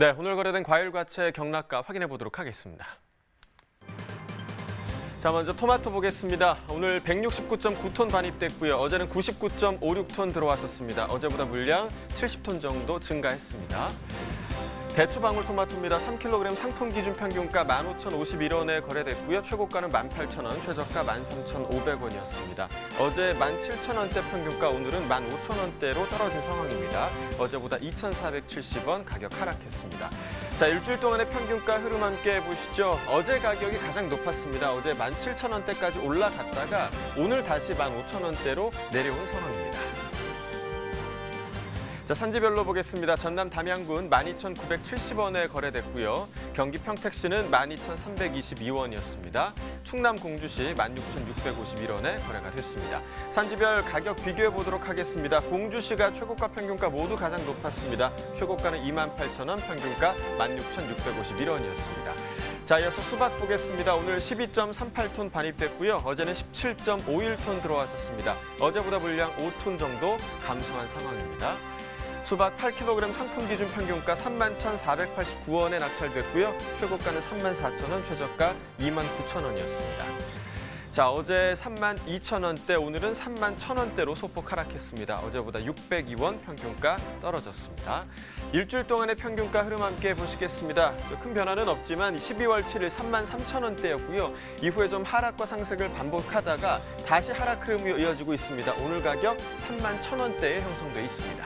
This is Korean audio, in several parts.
네, 오늘 거래된 과일과채 경락가 확인해 보도록 하겠습니다. 자, 먼저 토마토 보겠습니다. 오늘 169.9톤 반입됐고요. 어제는 99.56톤 들어왔었습니다. 어제보다 물량 70톤 정도 증가했습니다. 대추 방울토마토입니다. 3kg 상품 기준 평균가 15,051원에 거래됐고요. 최고가는 18,000원, 최저가 13,500원이었습니다. 어제 17,000원대 평균가, 오늘은 15,000원대로 떨어진 상황입니다. 어제보다 2,470원 가격 하락했습니다. 자, 일주일 동안의 평균가 흐름 함께 보시죠. 어제 가격이 가장 높았습니다. 어제 17,000원대까지 올라갔다가 오늘 다시 15,000원대로 내려온 상황입니다. 자, 산지별로 보겠습니다. 전남 담양군 12,970원에 거래됐고요. 경기 평택시는 12,322원이었습니다. 충남 공주시 16,651원에 거래가 됐습니다. 산지별 가격 비교해 보도록 하겠습니다. 공주시가 최고가 평균가 모두 가장 높았습니다. 최고가는 28,000원, 평균가 16,651원이었습니다. 자, 이어서 수박 보겠습니다. 오늘 12.38톤 반입됐고요. 어제는 17.51톤 들어왔었습니다. 어제보다 물량 5톤 정도 감소한 상황입니다. 수박 8kg 상품 기준 평균가 31,489원에 낙찰됐고요. 최고가는 34,000원, 최저가 29,000원이었습니다. 자, 어제 32,000원대, 오늘은 31,000원대로 소폭 하락했습니다. 어제보다 602원 평균가 떨어졌습니다. 일주일 동안의 평균가 흐름 함께 보시겠습니다. 큰 변화는 없지만 12월 7일 33,000원대였고요. 이후에 좀 하락과 상승을 반복하다가 다시 하락 흐름이 이어지고 있습니다. 오늘 가격 31,000원대에 형성돼 있습니다.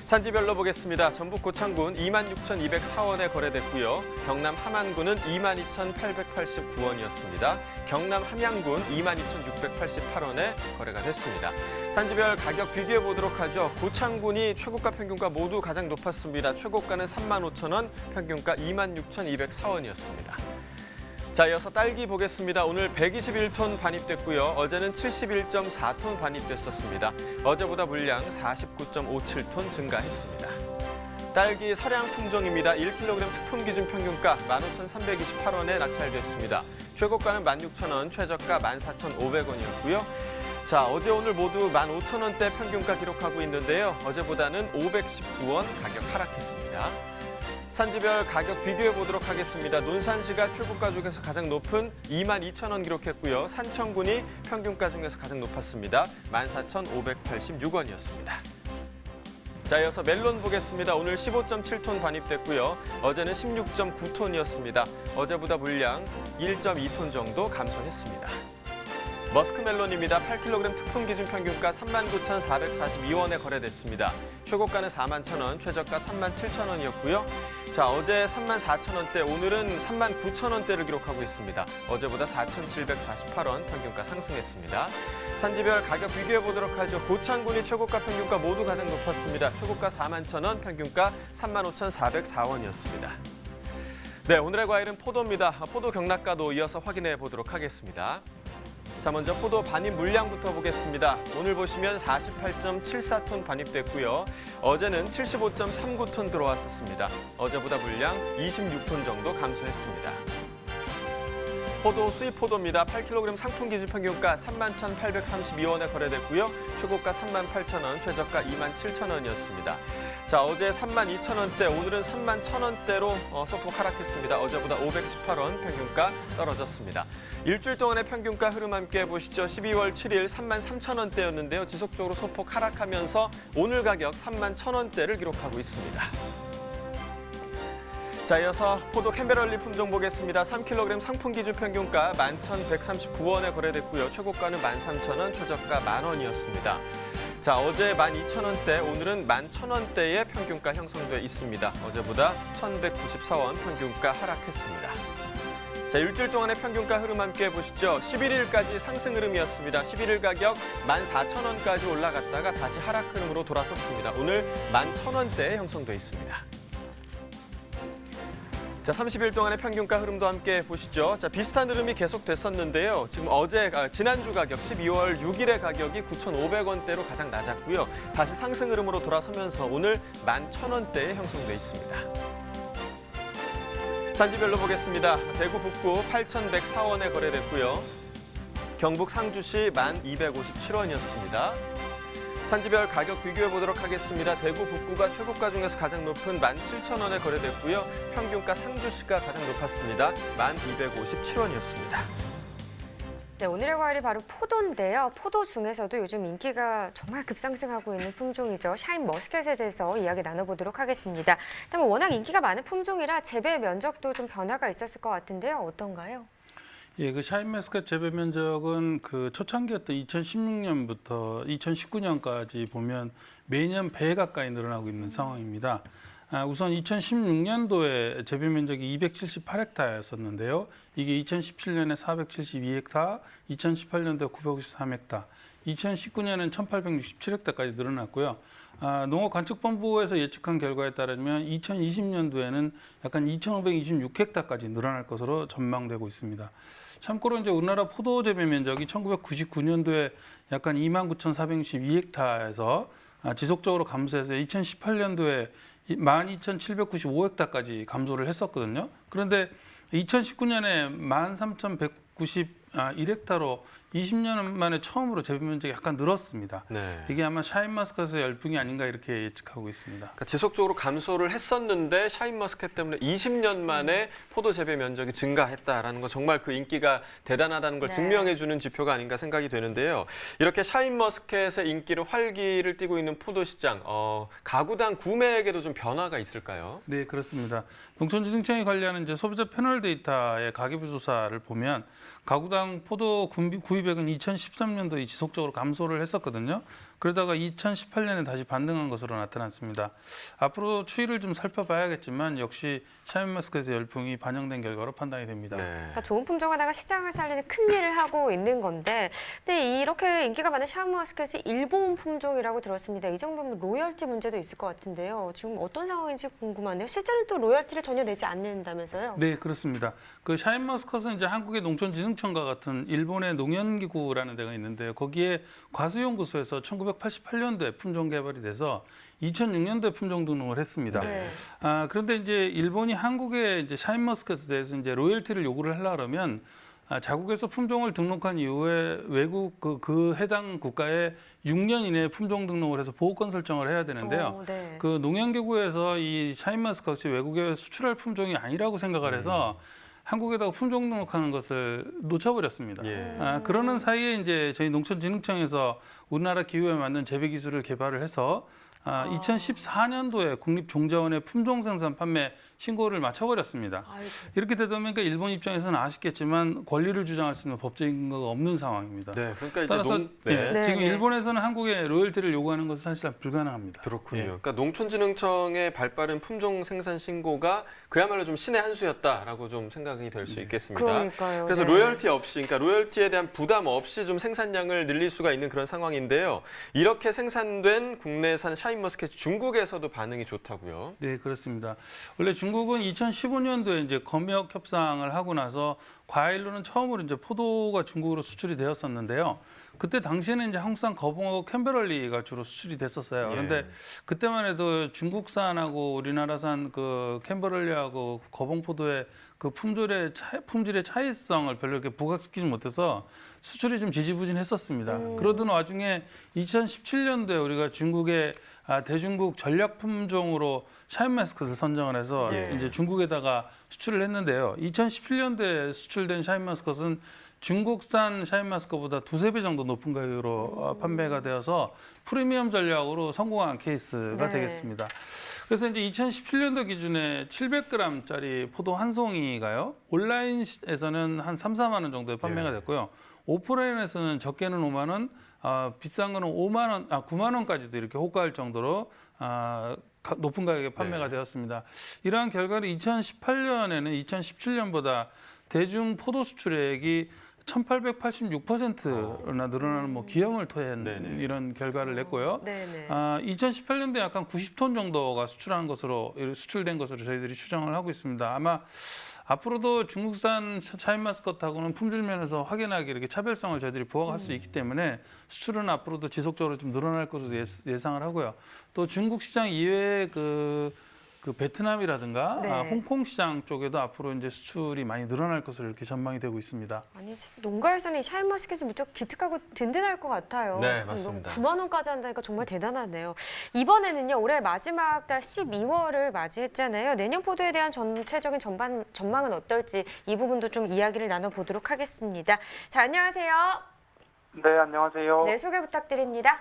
산지별로 보겠습니다. 전북 고창군 26,204원에 거래됐고요. 경남 함안군은 22,889원이었습니다. 경남 함양군 22,688원에 거래가 됐습니다. 산지별 가격 비교해 보도록 하죠. 고창군이 최고가 평균가 모두 가장 높았습니다. 최고가는 35,000원, 평균가 26,204원이었습니다. 자, 이어서 딸기 보겠습니다. 오늘 121톤 반입됐고요. 어제는 71.4톤 반입됐었습니다. 어제보다 물량 49.57톤 증가했습니다. 딸기 서량 품종입니다. 1kg 특품 기준 평균가 15,328원에 낙찰됐습니다. 최고가는 16,000원, 최저가 14,500원이었고요. 자, 어제 오늘 모두 15,000원대 평균가 기록하고 있는데요. 어제보다는 519원 가격 하락했습니다. 산지별 가격 비교해 보도록 하겠습니다. 논산시가 최고가 중에서 가장 높은 22,000원 기록했고요. 산청군이 평균가 중에서 가장 높았습니다. 14,586원이었습니다. 자, 이어서 멜론 보겠습니다. 오늘 15.7톤 반입됐고요. 어제는 16.9톤이었습니다. 어제보다 물량 1.2톤 정도 감소했습니다. 머스크멜론입니다. 8kg 특품 기준 평균가 39,442원에 거래됐습니다. 최고가는 41,000원, 최저가 37,000원이었고요. 자, 어제 34,000원대, 오늘은 39,000원대를 기록하고 있습니다. 어제보다 4,748원 평균가 상승했습니다. 산지별 가격 비교해 보도록 하죠. 고창군이 최고가 평균가 모두 가장 높았습니다. 최고가 41,000원, 평균가 35,404원이었습니다. 네, 오늘의 과일은 포도입니다. 포도 경락가도 이어서 확인해 보도록 하겠습니다. 자, 먼저 포도 반입 물량부터 보겠습니다. 오늘 보시면 48.74톤 반입됐고요. 어제는 75.39톤 들어왔었습니다. 어제보다 물량 26톤 정도 감소했습니다. 포도 수입 포도입니다. 8kg 상품 기준 평균가 31,832원에 거래됐고요. 최고가 38,000원, 최저가 27,000원이었습니다. 자, 어제 32,000원대, 오늘은 31,000원대로 소폭 하락했습니다. 어제보다 518원 평균가 떨어졌습니다. 일주일 동안의 평균가 흐름 함께 보시죠. 12월 7일 33,000원대였는데요. 지속적으로 소폭 하락하면서 오늘 가격 31,000원대를 기록하고 있습니다. 자, 이어서 포도 캠베럴리 품종 보겠습니다. 3kg 상품 기준 평균가 11,139원에 거래됐고요. 최고가는 13,000원, 최저가 만원이었습니다. 자, 어제 12,000원대, 오늘은 11,000원대의 평균가 형성돼 있습니다. 어제보다 1,194원 평균가 하락했습니다. 자, 일주일 동안의 평균가 흐름 함께 보시죠. 11일까지 상승 흐름이었습니다. 11일 가격 14,000원까지 올라갔다가 다시 하락 흐름으로 돌아섰습니다. 오늘 11,000원대에 형성돼 있습니다. 자, 30일 동안의 평균가 흐름도 함께 보시죠. 자, 비슷한 흐름이 계속됐었는데요. 지금 지난주 가격 12월 6일의 가격이 9,500원대로 가장 낮았고요. 다시 상승 흐름으로 돌아서면서 오늘 11,000원대에 형성돼 있습니다. 산지별로 보겠습니다. 대구 북구 8,104원에 거래됐고요. 경북 상주시 1,257원이었습니다. 산지별 가격 비교해 보도록 하겠습니다. 대구 북구가 최고가 중에서 가장 높은 17,000원에 거래됐고요. 평균가 상주시가 가장 높았습니다. 1,257원이었습니다. 네, 오늘의 과일이 바로 포도인데요. 포도 중에서도 요즘 인기가 정말 급상승하고 있는 품종이죠. 샤인 머스켓에 대해서 이야기 나눠보도록 하겠습니다. 일단 워낙 인기가 많은 품종이라 재배 면적도 좀 변화가 있었을 것 같은데요. 어떤가요? 예, 그 샤인 머스켓 재배 면적은 그 초창기였던 2016년부터 2019년까지 보면 매년 배 가까이 늘어나고 있는 상황입니다. 우선 2016년도에 재배 면적이 278헥타였었는데요. 이게 2017년에 472헥타, 2018년도에 953헥타, 2019년엔 1867헥타까지 늘어났고요. 농업관측본부에서 예측한 결과에 따르면 2020년도에는 약간 2,526헥타까지 늘어날 것으로 전망되고 있습니다. 참고로 이제 우리나라 포도 재배 면적이 1999년도에 약간 29,462헥타에서 지속적으로 감소해서 2018년도에 12,795헥타까지 감소를 했었거든요. 그런데 2019년에 13,191헥타로 20년 만에 처음으로 재배 면적이 약간 늘었습니다. 네. 이게 아마 샤인머스켓의 열풍이 아닌가 이렇게 예측하고 있습니다. 그러니까 지속적으로 감소를 했었는데 샤인머스켓 때문에 20년 만에 포도 재배 면적이 증가했다라는 거 정말 그 인기가 대단하다는 걸 네. 증명해주는 지표가 아닌가 생각이 되는데요. 이렇게 샤인머스켓의 인기를 활기를 띠고 있는 포도 시장, 가구당 구매액에도 좀 변화가 있을까요? 네, 그렇습니다. 농촌진흥청이 관리하는 이제 소비자 패널 데이터의 가계부 조사를 보면 가구당 포도 구입액은 2013년도에 지속적으로 감소를 했었거든요. 그러다가 2018년에 다시 반등한 것으로 나타났습니다. 앞으로 추이를 좀 살펴봐야겠지만 역시 샤인머스켓의 열풍이 반영된 결과로 판단이 됩니다. 네. 좋은 품종 하나가 시장을 살리는 큰 일을 하고 있는 건데, 근데 이렇게 인기가 많은 샤인머스켓이 일본 품종이라고 들었습니다. 이 정도면 로열티 문제도 있을 것 같은데요. 지금 어떤 상황인지 궁금하네요. 실제로는 또 로열티를 전혀 내지 않는다면서요? 네, 그렇습니다. 그 샤인머스켓은 이제 한국의 농촌진흥청과 같은 일본의 농연기구라는 데가 있는데요. 거기에 과수연구소에서 1988년도에 품종 개발이 돼서 2006년도에 품종 등록을 했습니다. 네. 그런데 이제 일본이 한국의 이제 샤인머스켓에 대해서 이제 로열티를 요구를 하려 그러면 자국에서 품종을 등록한 이후에 외국 그 해당 국가에 6년 이내에 품종 등록을 해서 보호권 설정을 해야 되는데요. 네. 그 농연기구에서 이 샤인머스켓이 외국에 수출할 품종이 아니라고 생각을 해서 한국에다가 품종 등록하는 것을 놓쳐버렸습니다. 예. 그러는 사이에 이제 저희 농촌진흥청에서 우리나라 기후에 맞는 재배 기술을 개발을 해서 2014년도에 국립종자원에 품종 생산 판매 신고를 마쳐버렸습니다. 아이고. 이렇게 되다 보니까 일본 입장에서는 아쉽겠지만 권리를 주장할 수 있는 법적인 근거가 없는 상황입니다. 네, 그러니까 이제 따라서 네, 지금 네. 일본에서는 한국에 로열티를 요구하는 것은 사실상 불가능합니다. 그렇군요. 예. 그러니까 농촌진흥청의 발빠른 품종 생산 신고가 그야말로 좀 신의 한 수였다라고 좀 생각이 될 수 있겠습니다. 그러니까요. 그래서 네. 로열티 없이, 그러니까 로열티에 대한 부담 없이 좀 생산량을 늘릴 수가 있는 그런 상황인데요. 이렇게 생산된 국내산 샤인머스켓 중국에서도 반응이 좋다고요. 네, 그렇습니다. 원래 중국은 2015년도에 이제 검역 협상을 하고 나서 과일로는 처음으로 이제 포도가 중국으로 수출이 되었었는데요. 그때 당시에는 이제 한국산 거봉하고 캔베럴리가 주로 수출이 됐었어요. 그런데 예. 그때만 해도 중국산하고 우리나라산 그 캔베럴리하고 거봉 포도의 그 품질의 차이성을 별로 이렇게 부각시키지 못해서 수출이 좀 지지부진했었습니다. 그러던 와중에 2017년도에 우리가 중국의 대중국 전략 품종으로 샤인머스켓을 선정을 해서 네. 이제 중국에다가 수출을 했는데요. 2017년도에 수출된 샤인머스켓은 중국산 샤인머스켓보다 2~3배 정도 높은 가격으로 판매가 되어서 프리미엄 전략으로 성공한 케이스가 네. 되겠습니다. 그래서 이제 2017년도 기준에 700g짜리 포도 한 송이가요. 온라인에서는 한 3~4만 원 정도에 판매가 됐고요. 오프라인에서는 적게는 5만 원, 비싼 거는 5만 원, 9만 원까지도 이렇게 호가할 정도로 높은 가격에 판매가 네. 되었습니다. 이러한 결과를 2018년에는 2017년보다 대중 포도 수출액이 1,886%나 늘어나는 뭐 기염을 토한 네네. 이런 결과를 냈고요. 네네. 2018년도에 약간 90톤 정도가 수출된 것으로 저희들이 추정을 하고 있습니다. 아마 앞으로도 중국산 샤인머스켓하고는 품질 면에서 확연하게 이렇게 차별성을 저희들이 부각할 수 있기 때문에 수출은 앞으로도 지속적으로 좀 늘어날 것으로 예상을 하고요. 또 중국 시장 이외에 그 그 베트남이라든가 네. 홍콩 시장 쪽에도 앞으로 이제 수출이 많이 늘어날 것으로 이렇게 전망이 되고 있습니다. 아니 농가에서는 이 샤인머스켓이 무척 기특하고 든든할 것 같아요. 네, 맞습니다. 9만 원까지 한다니까 정말 대단하네요. 이번에는요, 올해 마지막 달 12월을 맞이했잖아요. 내년 포도에 대한 전체적인 전망은 어떨지 이 부분도 좀 이야기를 나눠보도록 하겠습니다. 자, 안녕하세요. 네, 안녕하세요. 네, 소개 부탁드립니다.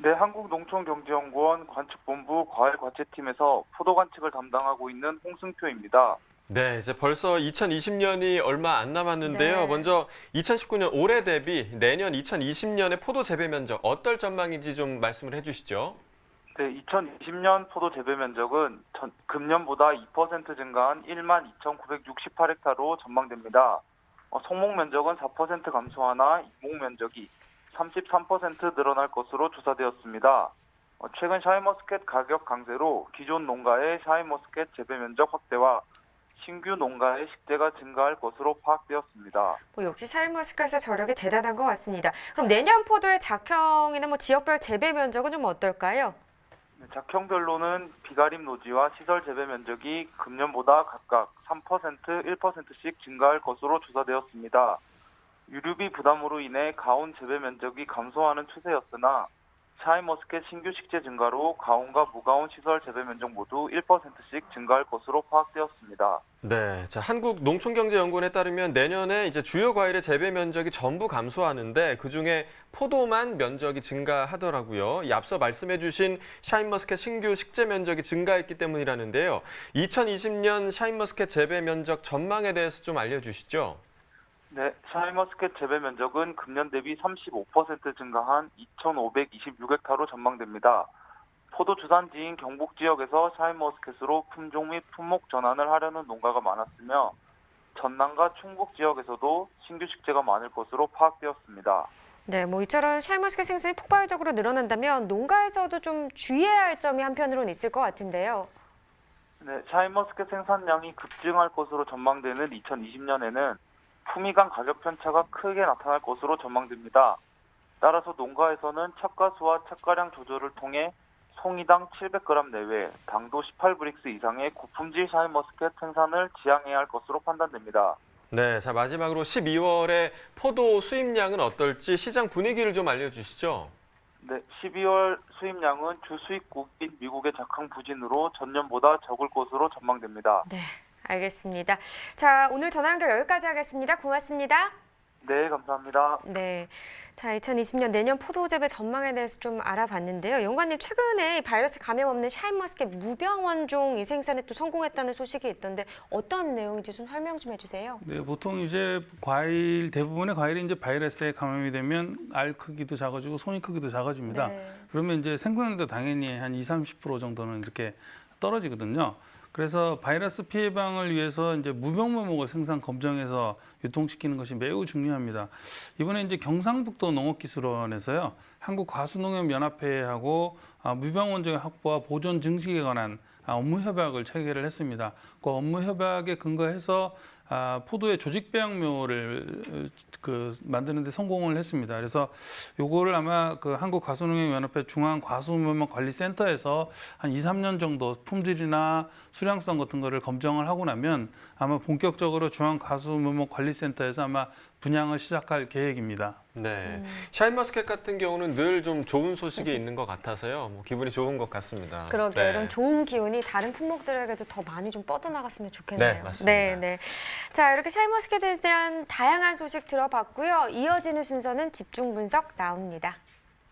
네, 한국농촌경제연구원 관측본부 과일과채팀에서 포도 관측을 담당하고 있는 홍승표입니다. 네, 이제 벌써 2020년이 얼마 안 남았는데요. 네. 먼저 2019년 올해 대비 내년 2020년의 포도 재배 면적 어떨 전망인지 좀 말씀을 해주시죠. 네, 2020년 포도 재배 면적은 금년보다 2% 증가한 12,968헥타르로 전망됩니다. 성목 면적은 4% 감소하나 이목 면적이 33% 늘어날 것으로 조사되었습니다. 최근 샤인머스켓 가격 강세로 기존 농가의 샤인머스켓 재배 면적 확대와 신규 농가의 식재가 증가할 것으로 파악되었습니다. 역시 샤인머스켓의 저력이 대단한 것 같습니다. 그럼 내년 포도의 작형이나 지역별 재배 면적은 좀 어떨까요? 네, 작형별로는 비가림 노지와 시설 재배 면적이 금년보다 각각 3%, 1%씩 증가할 것으로 조사되었습니다. 유류비 부담으로 인해 가온 재배 면적이 감소하는 추세였으나 샤인머스켓 신규 식재 증가로 가온과 무가온 시설 재배 면적 모두 1%씩 증가할 것으로 파악되었습니다. 네, 자, 한국농촌경제연구원에 따르면 내년에 이제 주요 과일의 재배 면적이 전부 감소하는데 그중에 포도만 면적이 증가하더라고요. 이 앞서 말씀해주신 샤인머스켓 신규 식재 면적이 증가했기 때문이라는데요. 2020년 샤인머스켓 재배 면적 전망에 대해서 좀 알려주시죠. 네, 샤인머스켓 재배 면적은 금년 대비 35% 증가한 2,526헥타르로 전망됩니다. 포도 주산지인 경북 지역에서 샤인머스켓으로 품종 및 품목 전환을 하려는 농가가 많았으며 전남과 충북 지역에서도 신규 식재가 많을 것으로 파악되었습니다. 네, 이처럼 샤인머스켓 생산이 폭발적으로 늘어난다면 농가에서도 좀 주의해야 할 점이 한편으로는 있을 것 같은데요. 네, 샤인머스켓 생산량이 급증할 것으로 전망되는 2020년에는 품위간 가격 편차가 크게 나타날 것으로 전망됩니다. 따라서 농가에서는 착가수와 착가량 조절을 통해 송이당 700g 내외, 당도 18브릭스 이상의 고품질 샤인머스켓 생산을 지향해야 할 것으로 판단됩니다. 네, 자, 마지막으로 12월에 포도 수입량은 어떨지 시장 분위기를 좀 알려주시죠. 네, 12월 수입량은 주 수입국인 미국의 작황 부진으로 전년보다 적을 것으로 전망됩니다. 네, 알겠습니다. 자, 오늘 전화 연결 여기까지 하겠습니다. 고맙습니다. 네, 감사합니다. 네. 자, 2020년 내년 포도 재배 전망에 대해서 좀 알아봤는데요. 연구원님, 최근에 이 바이러스 감염 없는 샤인머스켓 무병원종 이 생산에 또 성공했다는 소식이 있던데 어떤 내용인지 좀 설명 좀 해주세요. 네, 보통 이제 대부분의 과일이 이제 바이러스에 감염이 되면 알 크기도 작아지고 송이 크기도 작아집니다. 네. 그러면 이제 생산량도 당연히 한 20-30% 정도는 이렇게 떨어지거든요. 그래서 바이러스 피해 예방을 위해서 이제 무병무목을 생산 검정해서 유통시키는 것이 매우 중요합니다. 이번에 이제 경상북도 농업기술원에서요, 한국과수농협연합회하고 무병원종의 확보와 보존 증식에 관한 업무 협약을 체결을 했습니다. 그 업무 협약에 근거해서 포도의 조직 배양묘를 만드는 데 성공을 했습니다. 그래서 요거를 아마 그 한국과수농협연합회 중앙과수면목관리센터에서 한 2-3년 정도 품질이나 수량성 같은 거를 검증을 하고 나면 아마 본격적으로 중앙과수면목관리센터에서 아마 분양을 시작할 계획입니다. 네, 샤인머스켓 같은 경우는 늘 좀 좋은 소식이 있는 것 같아서요. 기분이 좋은 것 같습니다. 그러게 네. 이런 좋은 기운이 다른 품목들에게도 더 많이 좀 뻗어나갔으면 좋겠네요. 네, 맞습니다. 네. 자, 이렇게 샤인머스켓에 대한 다양한 소식 들어봤고요. 이어지는 순서는 집중 분석 나옵니다.